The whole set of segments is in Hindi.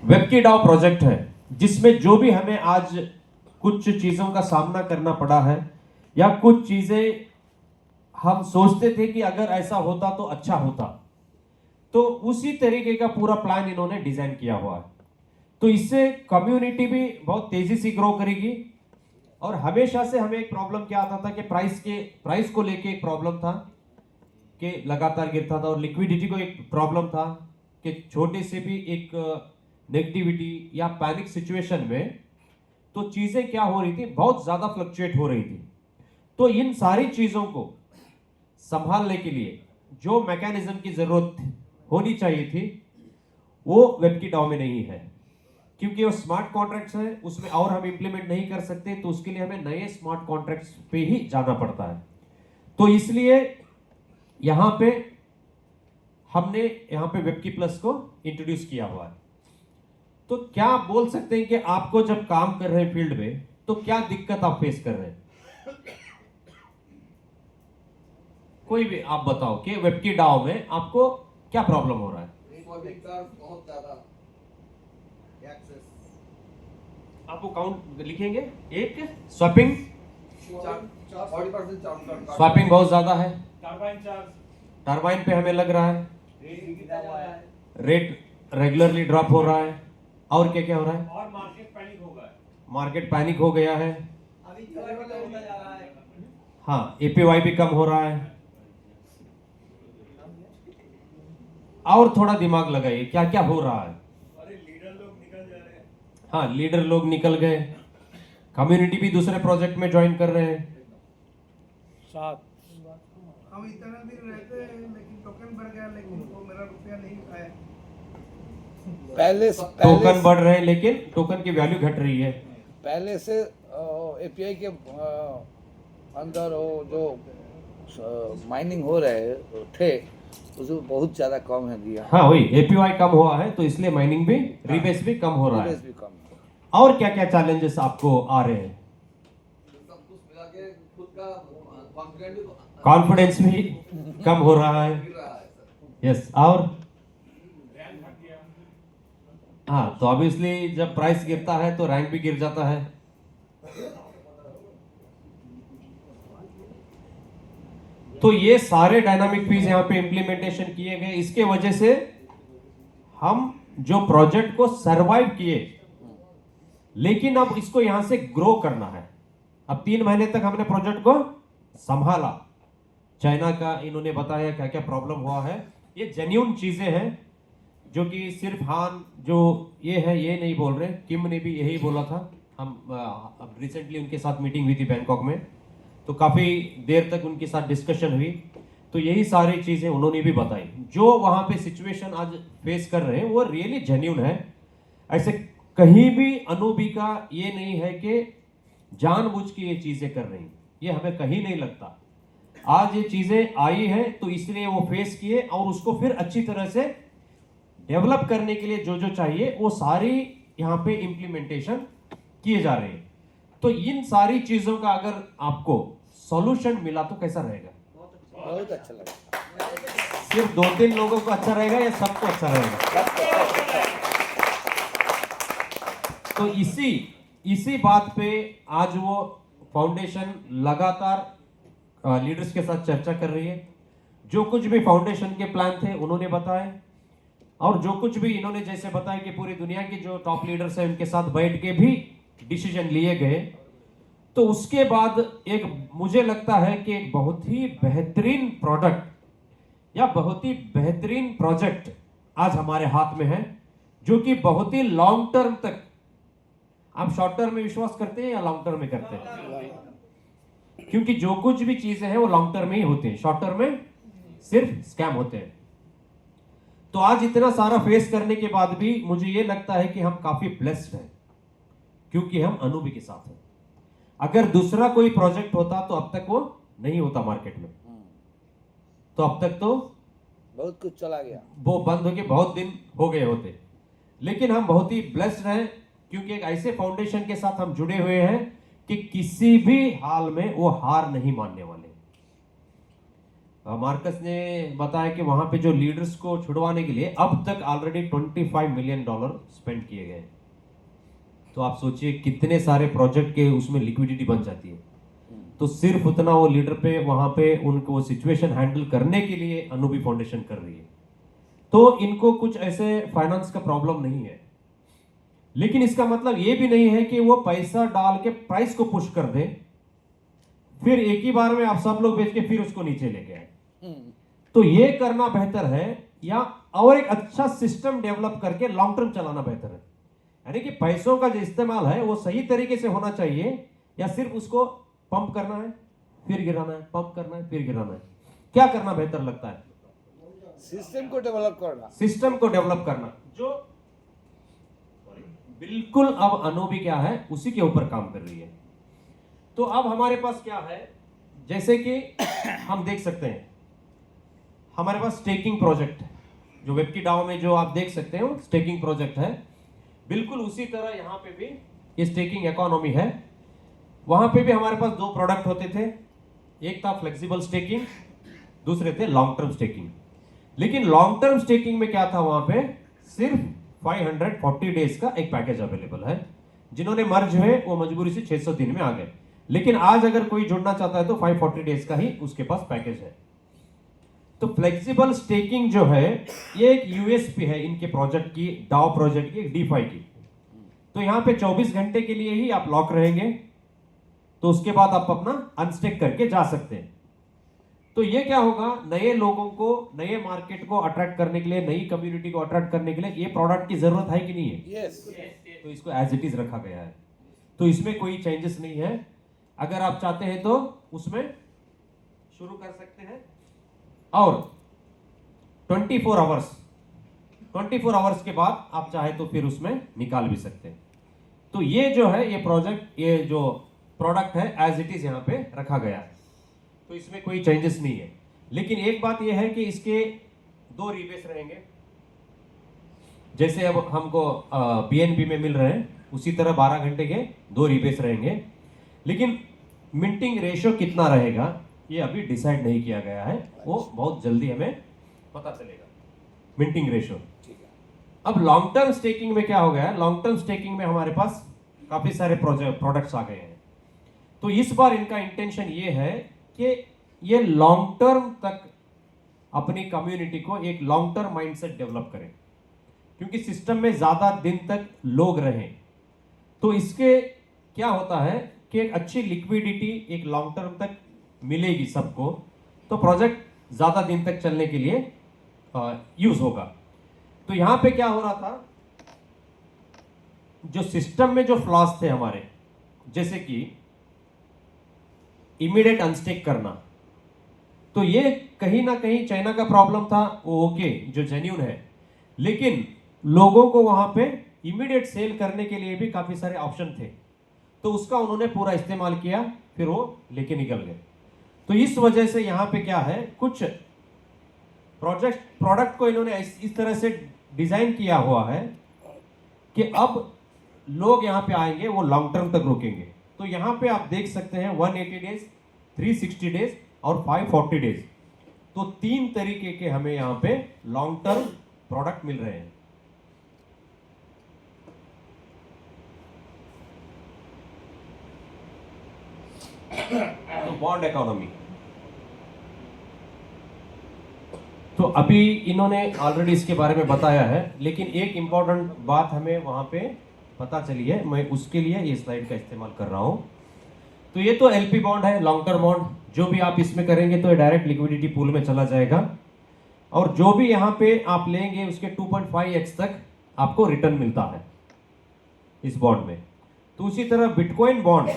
वेबकीडाओ प्रोजेक्ट है जिसमें जो भी हमें आज कुछ चीजों का सामना करना पड़ा है या कुछ चीजें हम सोचते थे कि अगर ऐसा होता तो अच्छा होता, तो उसी तरीके का पूरा प्लान इन्होंने डिजाइन किया हुआ है। तो इससे कम्युनिटी भी बहुत तेजी से ग्रो करेगी। और हमेशा से हमें एक प्रॉब्लम क्या आता था कि प्राइस को लेके एक प्रॉब्लम था कि लगातार गिरता था, और लिक्विडिटी को एक प्रॉब्लम था कि छोटे से भी एक नेगेटिविटी या पैनिक सिचुएशन में तो चीजें क्या हो रही थी, बहुत ज्यादा फ्लक्चुएट हो रही थी। तो इन सारी चीजों को संभालने के लिए जो मैकेनिज्म की जरूरत होनी चाहिए थी वो वेबकीडाओ में नहीं है, क्योंकि वो स्मार्ट कॉन्ट्रैक्ट्स है, उसमें और हम इंप्लीमेंट नहीं कर सकते, तो उसके लिए हमें नए स्मार्ट कॉन्ट्रैक्ट्स पे ही जाना पड़ता है। तो इसलिए यहां पे हमने यहां पे वेबकी प्लस को इंट्रोड्यूस किया हुआ है। तो क्या आप बोल सकते हैं कि आपको जब काम कर रहे हैं फील्ड में तो क्या दिक्कत आप फेस कर रहे हैं? कोई भी आप बताओ कि वेबकीडाओ में आपको क्या प्रॉब्लम हो रहा है? बहुत ज्यादा एक्सेस। आपको काउंट लिखेंगे, एक स्वैपिंग 40% स्वैपिंग बहुत ज्यादा है, टरबाइन चार्ज, टरबाइन पे हमें लग रहा है, रेट रेगुलरली ड्रॉप हो रहा है, और क्या क्या हो रहा है? और मार्केट पैनिक होगा, मार्केट पैनिक हो गया है, अभी होता जा रहा है। हाँ एपीवाई भी कम हो रहा है। और थोड़ा दिमाग लगाइए क्या क्या हो रहा है। अरे लीडर लोग निकल जा रहे हैं। हाँ लीडर लोग निकल गए, कम्युनिटी भी दूसरे प्रोजेक्ट में ज्वाइन कर रहे हैं। सात हम इतना दिन रहते हैं लेकिन टोकन बढ़ गया, लेकिन वो मेरा रुपया नहीं आया। टोकन बढ़ रहे हैं लेकिन टोकन की वैल्यू घट रही है। पहले से एपीआई के अंदर वो जो माइनिंग हो रहे थे उसमें बहुत ज्यादा कम है दिया। हाँ वही एपीवाई कम हुआ है तो इसलिए माइनिंग भी रीबेस भी कम हो रहा है। रीबेस भी कम है। और क्या क्या चैलेंजेस आपको आ रहे हैं? सब कुछ मिला के खुद का कॉन्फिडेंस भी कम हो रहा है। गिर रहा है सर। यस और रैंक घट गया। हाँ तो ऑब्वियसली जब प्राइस गिरता है तो रैंक भी गिर जाता है। तो ये सारे डायनामिक फीस यहाँ पे इंप्लीमेंटेशन किए गए, इसके वजह से हम जो प्रोजेक्ट को सरवाइव किए, लेकिन अब इसको यहां से ग्रो करना है। अब 3 महीने तक हमने प्रोजेक्ट को संभाला, चाइना का इन्होंने बताया क्या क्या प्रॉब्लम हुआ है, ये जेन्युइन चीजें हैं जो कि सिर्फ हान जो ये है ये नहीं बोल रहे, किम ने भी यही बोला था। हम रिसेंटली उनके साथ मीटिंग हुई थी बैंकॉक में, तो काफी देर तक उनके साथ डिस्कशन हुई, तो यही सारी चीजें उन्होंने भी बताई। जो वहां पे सिचुएशन आज फेस कर रहे हैं वो रियली जेन्युइन है। ऐसे कहीं भी अनूबी का ये नहीं है कि जानबूझ के ये चीजें कर रही, ये हमें कहीं नहीं लगता। आज ये चीजें आई हैं तो इसलिए वो फेस किए और उसको फिर अच्छी तरह से डेवलप करने के लिए जो जो चाहिए वो सारी यहाँ पे इंप्लीमेंटेशन किए जा रहे हैं। तो इन सारी चीजों का अगर आपको सॉल्यूशन मिला तो कैसा रहेगा? बहुत अच्छा लगा। सिर्फ 2-3 लोगों को अच्छा रहेगा या सबको अच्छा रहेगा? तो इसी बात पे आज वो फाउंडेशन लगातार लीडर्स के साथ चर्चा कर रही है। जो कुछ भी फाउंडेशन के प्लान थे उन्होंने बताए, और जो कुछ भी इन्होंने जैसे बताया कि पूरी दुनिया के जो टॉप लीडर्स हैं उनके साथ बैठ के भी डिसीजन लिए गए। तो उसके बाद एक मुझे लगता है कि एक बहुत ही बेहतरीन प्रोडक्ट या बहुत ही बेहतरीन प्रोजेक्ट आज हमारे हाथ में है, जो कि बहुत ही लॉन्ग टर्म तक, आप शॉर्ट टर्म में विश्वास करते हैं या लॉन्ग टर्म में करते हैं? क्योंकि जो कुछ भी चीजें हैं वो लॉन्ग टर्म में ही होती हैं, शॉर्ट टर्म में सिर्फ स्कैम होते हैं। तो आज इतना सारा फेस करने के बाद भी मुझे ये लगता है कि हम काफी ब्लेस्ड हैं, क्योंकि हम अनूबी के साथ हैं। अगर दूसरा कोई प्रोजेक्ट होता तो अब तक वो नहीं होता मार्केट में, तो अब तक तो बहुत कुछ चला गया, वो बंद होके बहुत दिन हो गए होते। लेकिन हम बहुत ही ब्लेस्ड हैं क्योंकि एक ऐसे फाउंडेशन के साथ हम जुड़े हुए हैं कि किसी भी हाल में वो हार नहीं मानने वाले। मार्कस ने बताया कि वहां पे जो लीडर्स को छुड़वाने के लिए अब तक ऑलरेडी $25 मिलियन स्पेंड किए गए। तो आप सोचिए कितने सारे प्रोजेक्ट के उसमें लिक्विडिटी बन जाती है। तो सिर्फ उतना वो लीडर पे वहां पे उनको वो सिचुएशन हैंडल करने के लिए अनुबी फाउंडेशन कर रही है। तो इनको कुछ ऐसे फाइनेंस का प्रॉब्लम नहीं है, लेकिन इसका मतलब ये भी नहीं है कि वो पैसा डाल के प्राइस को पुश कर दे, फिर एक ही बार में आप सब लोग बेच के फिर उसको नीचे लेके आए। तो ये करना बेहतर है, या और एक अच्छा सिस्टम डेवलप करके लॉन्ग टर्म चलाना बेहतर है। यानी कि पैसों का जो इस्तेमाल है वो सही तरीके से होना चाहिए, या सिर्फ उसको पंप करना है फिर गिराना है, पंप करना है फिर गिराना है। क्या करना बेहतर लगता है? सिस्टम को डेवलप करना। सिस्टम को डेवलप करना, जो बिल्कुल अब अनुबी क्या है उसी के ऊपर काम कर रही है। तो अब हमारे पास क्या है, जैसे कि हम देख सकते हैं हमारे पास स्टेकिंग प्रोजेक्ट, जो वेबकी डाओ में जो आप देख सकते हो स्टेकिंग प्रोजेक्ट है, बिल्कुल उसी तरह यहाँ पे भी ये स्टेकिंग इकोनॉमी है। वहां पे भी हमारे पास 2 प्रोडक्ट होते थे, एक था फ्लेक्सिबल स्टेकिंग, दूसरे थे लॉन्ग टर्म स्टेकिंग। लेकिन लॉन्ग टर्म स्टेकिंग में क्या था, वहां पे सिर्फ 540 डेज का एक पैकेज अवेलेबल है। जिन्होंने मर्ज हुए वो मजबूरी से 600 दिन में आ गए, लेकिन आज अगर कोई जुड़ना चाहता है तो 540 डेज का ही उसके पास पैकेज है। तो फ्लेक्सिबल स्टेकिंग जो है ये एक यूएसपी है इनके प्रोजेक्ट की, डाओ प्रोजेक्ट की, डीफाई की। तो यहाँ पे 24 घंटे के लिए ही आप लॉक रहेंगे, तो उसके बाद आप अपना अनस्टेक करके जा सकते हैं। तो ये क्या होगा, नए लोगों को, नए मार्केट को अट्रैक्ट करने के लिए, नई कम्युनिटी को अट्रैक्ट करने के लिए ये प्रोडक्ट की जरूरत है कि नहीं है? यस। तो इसको एज इट इज रखा गया है, तो इसमें कोई चेंजेस नहीं है। अगर आप चाहते हैं तो उसमें शुरू कर सकते हैं, और 24 आवर्स के बाद आप चाहे तो फिर उसमें निकाल भी सकते हैं। तो ये जो है, ये प्रोजेक्ट, ये जो प्रोडक्ट है एज इट इज यहाँ पे रखा गया है, तो इसमें कोई चेंजेस नहीं है। लेकिन एक बात यह है कि इसके 2 रीबेस रहेंगे। जैसे अब हमको बीएनबी में मिल रहे हैं, उसी तरह 12 घंटे के 2 रीबेस रहेंगे। लेकिन मिंटिंग रेशियो कितना रहेगा ये अभी डिसाइड नहीं किया गया है, वो बहुत जल्दी हमें पता चलेगा मिंटिंग रेशियो। अब लॉन्ग टर्म स्टेकिंग में क्या हो गया है, लॉन्ग टर्म स्टेकिंग में हमारे पास काफी सारे प्रोडक्ट्स आ गए हैं। तो इस बार इनका इंटेंशन ये है कि ये लॉन्ग टर्म तक अपनी कम्युनिटी को एक लॉन्ग टर्म माइंडसेट डेवलप करें, क्योंकि सिस्टम में ज्यादा दिन तक लोग रहें। तो इसके क्या होता है कि एक अच्छी लिक्विडिटी एक लॉन्ग टर्म तक मिलेगी सबको, तो प्रोजेक्ट ज्यादा दिन तक चलने के लिए यूज होगा। तो यहां पे क्या हो रहा था, जो सिस्टम में जो फ्लॉस थे हमारे, जैसे कि इमीडिएट अनस्टेक करना, तो ये कहीं ना कहीं चाइना का प्रॉब्लम था, वो ओके जो जेन्युइन है, लेकिन लोगों को वहां पे इमीडिएट सेल करने के लिए भी काफी सारे ऑप्शन थे, तो उसका उन्होंने पूरा इस्तेमाल किया, फिर वो लेके निकल गए। तो इस वजह से यहाँ पे क्या है, कुछ प्रोडक्ट को इन्होंने इस तरह से डिजाइन किया हुआ है कि अब लोग यहाँ पे आएंगे, वो लॉन्ग टर्म तक रुकेंगे। तो यहाँ पे आप देख सकते हैं 180 डेज, 360 डेज और 540 डेज, तो 3 तरीके के हमें यहाँ पे लॉन्ग टर्म प्रोडक्ट मिल रहे हैं। तो बॉन्ड इकोनॉमी, तो अभी इन्होंने ऑलरेडी इसके बारे में बताया है, लेकिन एक इंपॉर्टेंट बात हमें वहां पे पता चली है, मैं उसके लिए ये स्लाइड का इस्तेमाल कर रहा हूं। तो ये तो एलपी बॉन्ड है, लॉन्ग टर्म बॉन्ड, जो भी आप इसमें करेंगे तो ये डायरेक्ट लिक्विडिटी पूल में चला जाएगा, और जो भी यहाँ पे आप लेंगे उसके 2.5x तक आपको रिटर्न मिलता है इस बॉन्ड में। तो उसी तरह बिटकॉइन बॉन्ड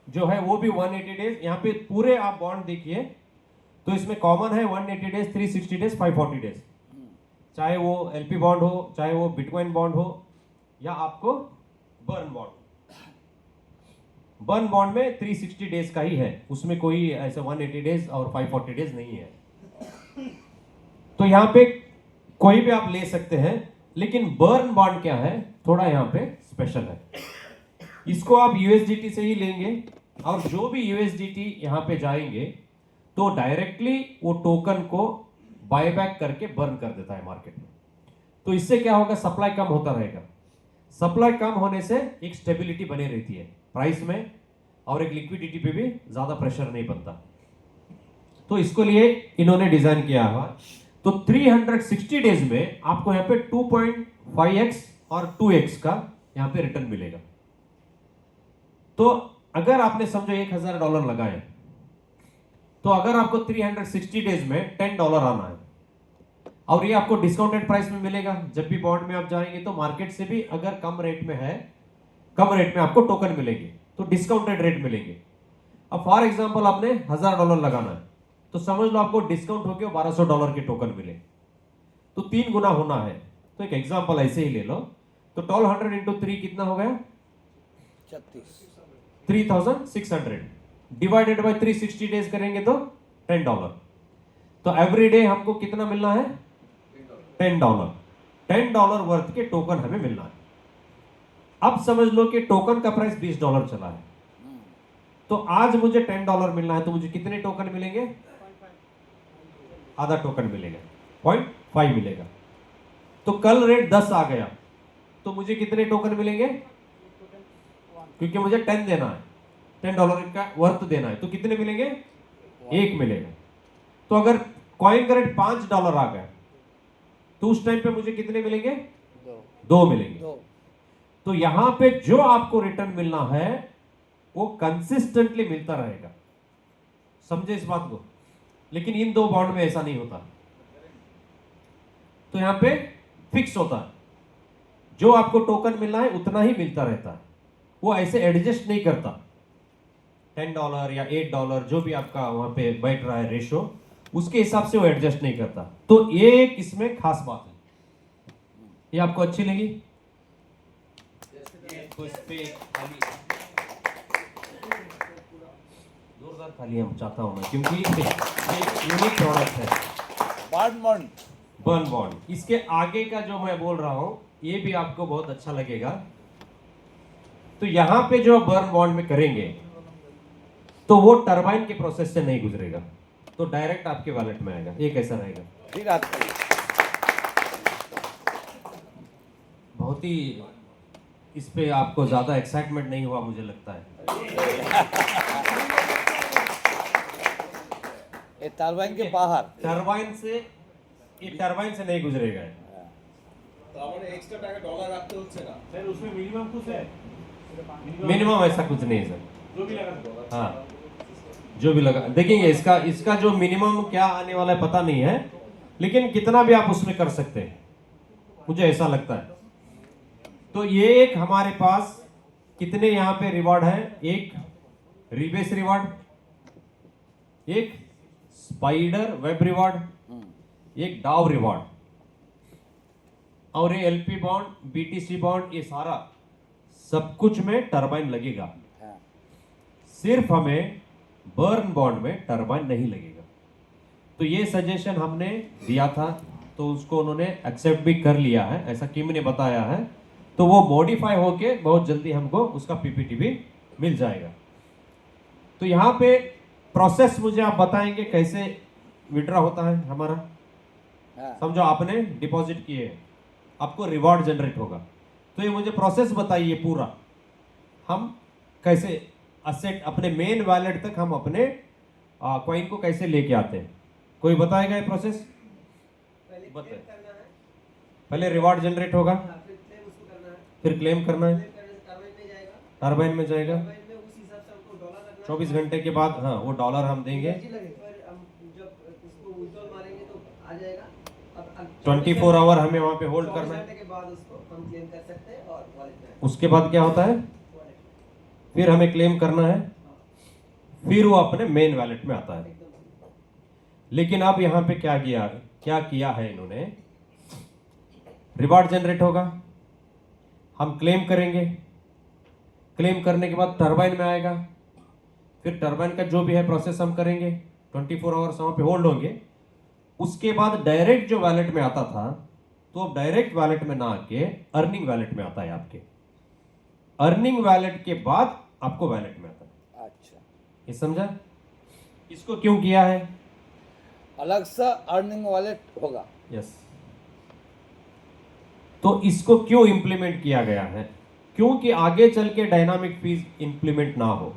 जो है वो भी 180 डेज, यहाँ पे पूरे आप बॉन्ड देखिए तो इसमें कॉमन है 180 डेज, 360 डेज, 540 डेज, चाहे वो एलपी बॉन्ड हो, चाहे वो बिटकॉइन बॉन्ड हो, या आपको बर्न बॉन्ड में 360 डेज का ही है, उसमें कोई ऐसे 180 डेज और 540 डेज नहीं है। तो यहाँ पे कोई भी आप ले सकते हैं, लेकिन बर्न बॉन्ड क्या है, थोड़ा यहाँ पे स्पेशल है। इसको आप यूएसडीटी से ही लेंगे, और जो भी यूएसडीटी यहाँ पे जाएंगे तो डायरेक्टली वो टोकन को बायबैक करके बर्न कर देता है मार्केट में। तो इससे क्या होगा, सप्लाई कम होता रहेगा। सप्लाई कम होने से एक स्टेबिलिटी बनी रहती है प्राइस में, और एक लिक्विडिटी पे भी ज्यादा प्रेशर नहीं बनता। तो इसको लिए इन्होंने डिजाइन किया हुआ। तो 360 डेज में आपको यहाँ पे 2.5x और 2x का यहाँ पे रिटर्न मिलेगा। तो अगर आपने समझो $1000 लगाए, तो अगर आपको 360 डेज में $10 आना है, और ये आपको डिस्काउंटेड प्राइस में मिलेगा। जब भी बॉन्ड में आप जाएंगे तो मार्केट से भी अगर कम रेट में है, कम रेट में आपको टोकन मिलेंगे, तो डिस्काउंटेड रेट मिलेंगे। अब फॉर एग्जांपल आपने $1000 लगाना है, तो समझ लो आपको डिस्काउंट होकर $1200 के टोकन मिले, तो 3 गुना होना है। तो एक एग्जांपल ऐसे ही ले लो, तो 1200 इंटू 3 कितना हो गया, 3600 डिवाइडेड बाय 360 डेज करेंगे तो $10। तो एवरी डे हमको कितना मिलना है, $10 वर्थ के टोकन हमें मिलना है। अब समझ लो कि टोकन का प्राइस $20 चला है, तो आज मुझे $10 मिलना है, तो मुझे कितने टोकन मिलेंगे, आधा टोकन मिलेगा, 0.5 मिलेगा। तो कल रेट 10 आ गया, तो मुझे कितने टोकन मिलेंगे, क्योंकि मुझे 10 देना है, $10 का वर्थ देना है, तो कितने मिलेंगे, 1 मिलेगा। तो अगर कॉइन का रेट $5 आ गया, तो उस टाइम पे मुझे कितने मिलेंगे, 2 मिलेंगे। तो यहां पे जो आपको रिटर्न मिलना है वो कंसिस्टेंटली मिलता रहेगा। समझे इस बात को? लेकिन इन 2 बॉन्ड में ऐसा नहीं होता। तो यहां पे फिक्स होता है, जो आपको टोकन मिलना है उतना ही मिलता रहता है, वो ऐसे एडजस्ट नहीं करता। $10 या $8 जो भी आपका वहां पे बैठ रहा है रेशो, उसके हिसाब से वो एडजस्ट नहीं करता। तो ये एक इसमें खास बात है। ये आपको अच्छी लगी? तो इस पे खाली जोरदार खाली हम चाहता हूं मैं, क्योंकि ये एक यूनिक प्रोडक्ट है, बर्न बॉन्ड। इसके आगे का जो मैं बोल रहा हूं ये भी आपको बहुत अच्छा लगेगा। तो यहां पे जो बर्न बॉन्ड में करेंगे तो वो टरबाइन के प्रोसेस से नहीं गुजरेगा, तो डायरेक्ट आपके वॉलेट में आएगा। ये कैसा रहेगा? फिर आपका बहुत ही इस पे आपको ज्यादा एक्साइटमेंट नहीं हुआ मुझे लगता है। ये टरबाइन के बाहर टरबाइन से, ये टरबाइन से नहीं गुजरेगा। एक्स्ट्रा टाका डॉलर রাখতে হচ্ছে না सर उसमें मिनिमम कुछ है, मिनिमम ऐसा कुछ नहीं है सर। जो भी लगा सकते। हाँ, जो भी लगा देखेंगे। इसका जो मिनिमम क्या आने वाला है पता नहीं है, लेकिन कितना भी आप उसमें कर सकते हैं, मुझे ऐसा लगता है। तो ये एक हमारे पास कितने यहाँ पे रिवॉर्ड है, एक रीबेस रिवॉर्ड, एक स्पाइडर वेब रिवॉर्ड, एक डाव रिवॉर्ड, और ये एलपी बॉन्ड, बीटीसी बॉन्ड, ये सारा सब कुछ में टरबाइन लगेगा। सिर्फ हमें बर्न बॉन्ड में टरबाइन नहीं लगेगा। तो ये सजेशन हमने दिया था, तो उसको उन्होंने एक्सेप्ट भी कर लिया है, ऐसा किम ने बताया है। तो वो मॉडिफाई होके बहुत जल्दी हमको उसका पीपीटी भी मिल जाएगा। तो यहाँ पे प्रोसेस मुझे आप बताएंगे कैसे विड्रॉ होता है हमारा। समझो आपने डिपॉजिट किए, आपको रिवॉर्ड जनरेट होगा, तो ये मुझे प्रोसेस बताइए पूरा, हम कैसे असेट अपने मेन वॉलेट तक हम अपने कॉइन को कैसे लेके आते हैं। कोई बताएगा ये प्रोसेस? बताइए। पहले रिवॉर्ड जनरेट होगा, फिर क्लेम करना है, टरबाइन में जाएगा, 24 घंटे के बाद हाँ वो डॉलर हम देंगे, 24 आवर हमें वहां पे होल्ड करना है। उसके बाद क्या होता है, फिर हमें क्लेम करना है, फिर वो अपने मेन वॉलेट में आता है। लेकिन अब यहाँ पे क्या किया है इन्होंने, रिवॉर्ड जनरेट होगा, हम क्लेम करेंगे, क्लेम करने के बाद टरबाइन में आएगा, फिर टरबाइन का जो भी है प्रोसेस हम करेंगे, 24 आवर्स वहां पे होल्ड होंगे। उसके बाद डायरेक्ट जो वॉलेट में आता था, तो अब डायरेक्ट वॉलेट में ना आके अर्निंग वॉलेट में आता है आपके। अर्निंग वॉलेट के बाद आपको वॉलेट में आता है। अच्छा, ये समझा? इसको क्यों किया है? अलग सा अर्निंग वॉलेट होगा। यस। तो इसको क्यों इंप्लीमेंट किया गया है? क्योंकि आगे चल के डायनामिक फीस इंप्लीमेंट ना हो।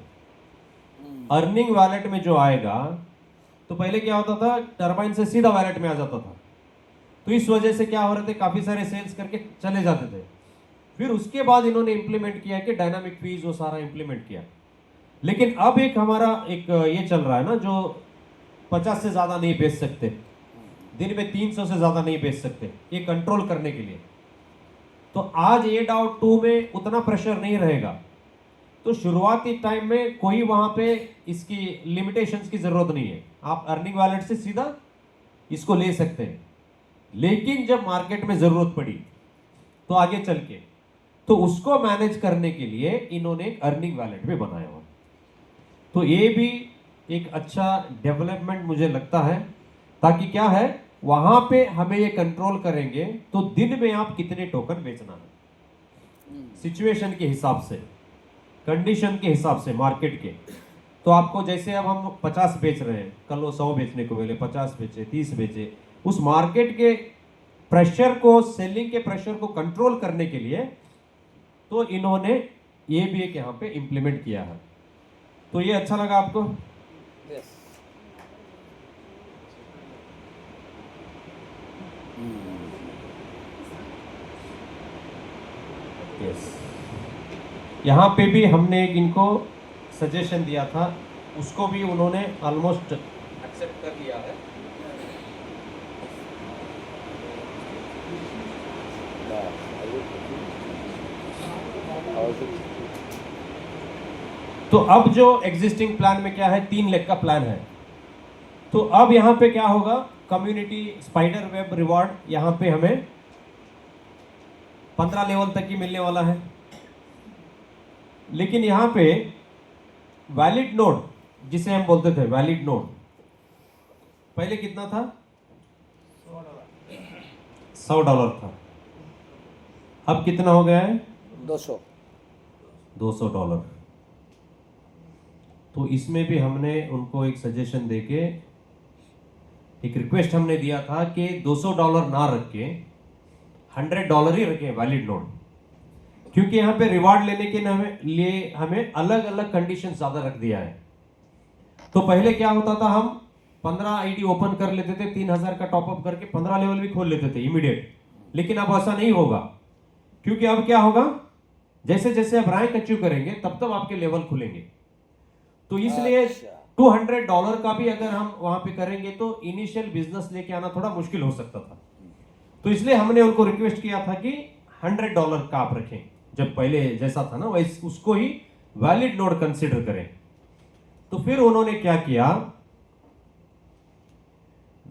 अर्निंग वॉलेट में जो आएगा, तो पहले क्या होता था, टरबाइन से सीधा वॉलेट में आ जाता था, तो इस वजह से क्या हो रहे थे, काफी सारे सेल्स करके चले जाते थे। फिर उसके बाद इन्होंने इंप्लीमेंट किया कि डायनामिक फीस वो सारा इंप्लीमेंट किया। लेकिन अब एक हमारा एक ये चल रहा है ना, जो 50 से ज्यादा नहीं बेच सकते, दिन में 300 से ज्यादा नहीं बेच सकते, ये कंट्रोल करने के लिए। तो आज ये डाउट 2 में उतना प्रेशर नहीं रहेगा, तो शुरुआती टाइम में कोई वहां पे इसकी लिमिटेशंस की जरूरत नहीं है, आप अर्निंग वॉलेट से सीधा इसको ले सकते हैं। लेकिन जब मार्केट में जरूरत पड़ी तो आगे चल के, तो उसको मैनेज करने के लिए इन्होंने एक अर्निंग वॉलेट भी बनाया हुआ। तो ये भी एक अच्छा डेवलपमेंट मुझे लगता है, ताकि क्या है, वहां पे हमें ये कंट्रोल करेंगे तो दिन में आप कितने टोकन बेचना है, सिचुएशन के हिसाब से, कंडीशन के हिसाब से, मार्केट के। तो आपको जैसे अब हम 50 बेच रहे हैं, कल वो 100 बेचने को मिले, 50 बेचे, 30 बेचे, उस मार्केट के प्रेशर को, सेलिंग के प्रेशर को कंट्रोल करने के लिए तो इन्होंने ये भी एक यहाँ पे इंप्लीमेंट किया है। तो ये अच्छा लगा आपको? यस। यस। यहाँ पे भी हमने एक इनको सजेशन दिया था, उसको भी उन्होंने ऑलमोस्ट एक्सेप्ट कर लिया है। तो अब जो एग्जिस्टिंग प्लान में क्या है, 3 लेग का प्लान है। तो अब यहाँ पे क्या होगा, कम्युनिटी स्पाइडर वेब रिवॉर्ड यहाँ पे हमें 15 लेवल तक ही मिलने वाला है। लेकिन यहाँ पे वैलिड नोड, जिसे हम बोलते थे वैलिड नोड, पहले कितना था? $100 था। अब कितना हो गया है? 200। तो इसमें भी हमने उनको एक सजेशन देके एक रिक्वेस्ट हमने दिया था कि $200 ना रख के $100 ही रखें वैलिड नोड, क्योंकि यहाँ पे रिवार्ड लेने के लिए हमें अलग अलग कंडीशन ज्यादा रख दिया है। तो पहले क्या होता था, हम 15 आईडी ओपन कर लेते थे, 3000 का टॉपअप करके 15 लेवल भी खोल लेते थे इमीडिएट। लेकिन अब ऐसा नहीं होगा, क्योंकि अब क्या होगा, जैसे जैसे आप रैंक अचीव करेंगे तब तब आपके लेवल खुलेंगे। तो इसलिए $200 का भी अगर हम वहां पे करेंगे तो इनिशियल बिजनेस लेके आना थोड़ा मुश्किल हो सकता था। तो इसलिए हमने उनको रिक्वेस्ट किया था कि $100 का आप रखें, जब पहले जैसा था ना वैसे उसको ही वैलिड नोड कंसीडर करें। तो फिर उन्होंने क्या किया,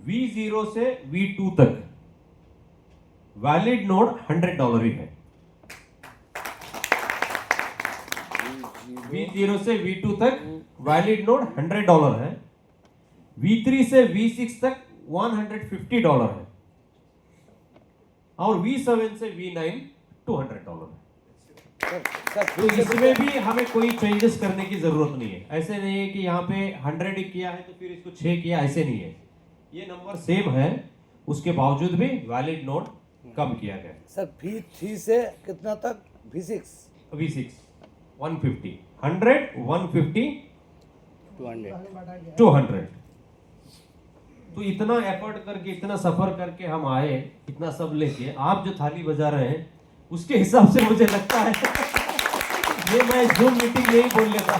V0 से V2 तक वैलिड नोड $100 ही है। V0 से V2 तक वैलिड नोड $100 है। V3 से V6 तक $150 है, और V7 से V9 $200 है। तो इसमें भी हमें कोई चेंजेस करने की जरूरत नहीं है। ऐसे नहीं है कि यहाँ पे 100 ही किया है तो फिर इसको 6 किया, ऐसे नहीं है। ये नंबर सेम है, उसके बावजूद भी वैलिड नोड कम किया गया। सर V3 से कितना तक? V6 150, 100, 150, 200। तो इतना एफर्ट करके, इतना सफर करके हम आए, इतना सब लेके आप जो थाली बजा रहे हैं, उसके हिसाब से मुझे लगता है ये मैं जूम मीटिंग में ही बोल लेता।